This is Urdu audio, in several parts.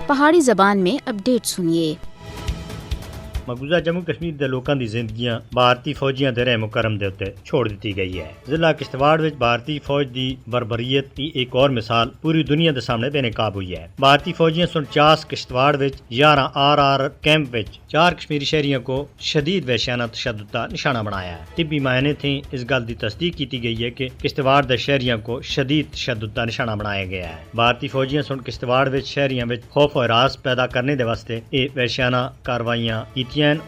پہاڑی زبان میں اپڈیٹ سنیے۔ مقبوضہ جموں کشمیر دے لوکاں دی زندگیاں بھارتی فوجیاں دے رحم و کرم دے اوتے چھوڑ دتی گئی ہے۔ ضلع کشتواڑ وچ بھارتی فوج دی بربریت کی ایک اور مثال پوری دنیا دے سامنے بے نقاب ہوئی ہے۔ بھارتی فوجیاں 49 کشتواڑ وچ 11 RR کیمپ وچ 4 کشمیری شہریوں کو شدید وحشیانہ تشدد کا نشانہ بنایا ہے۔ طبی معائنے تھیں اس گل دی تصدیق کی گئی ہے کہ کشتواڑ دے شہریوں کو شدید تشدد کا نشانہ بنایا گیا ہے۔ بھارتی فوجیاں کشتواڑ وچ شہریوں وچ خوف و ہراس پیدا کرنے دے واسطے یہ وحشیانہ کاروائیاں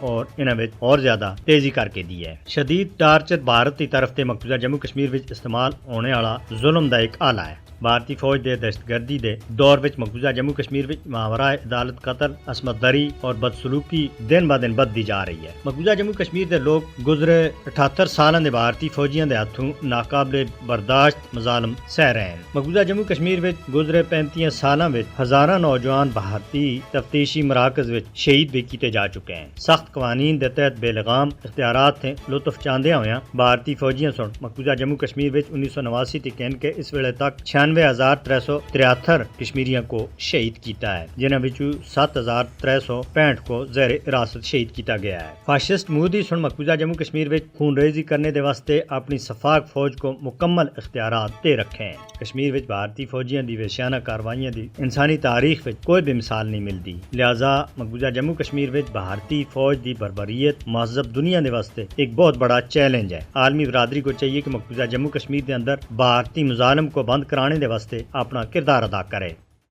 اور انہاں وچ اور زیادہ تیزی کر کے دی ہے۔ شدید ٹارچر بھارت کی طرف تے مقبوضہ جموں کشمیر وچ استعمال ہونے والا ظلم دا ایک آلہ ہے۔ بھارتی فوج دے دہشت گردی دے دور وچ مقبوضہ جموں کشمیر وچ ماورا عدالت قتل، عصمت دری اور بدسلوکی دن با دن بدتی جا رہی ہے۔ مقبوضہ جموں کشمیر دے لوگ گزرے 78 سالاں دے بھارتی فوجیاں دے ہاتھوں ناقابل برداشت مظالم سہ رہے ہیں۔ مقبوضہ جموں کشمیر وچ گزرے 35 سالاں وچ ہزاراں نوجوان بھارتی تفتیشی مراکز وچ شہید بھی کیتے جا چکے ہیں۔ سخت قوانین دے تحت بے لگام اختیارات تھے لطف چاندیاں ہویاں بھارتی فوجیاں مقبوضہ جموں کشمیر وچ 1989 تے کہن کے اس ویلے تک 96,373 کشمیریوں کو شہید کیتا ہے، جنہاں وچوں 7,365 کو زیر حراست شہید کیتا گیا ہے۔ فاشسٹ مودی مقبوضہ جموں کشمیر وچ خون ریزی کرنے دے واسطے اپنی شفاق فوج کو مکمل اختیارات دے رکھے ہیں۔ کشمیر وچ بھارتی فوجیاں دی وحشیانہ کاروائیاں دی انسانی تاریخ وچ کوئی بھی مثال نہیں ملتی، لہذا مقبوضہ جموں کشمیر وچ بھارتی فوج دی بربریت مہذب دنیا دے واسطے ایک بہت بڑا چیلنج ہے۔ عالمی برادری کو چاہیے کہ مقبوضہ جموں کشمیر دے اندر بھارتی مظالم کو بند کرانے دے واسطے اپنا کردار ادا کرے۔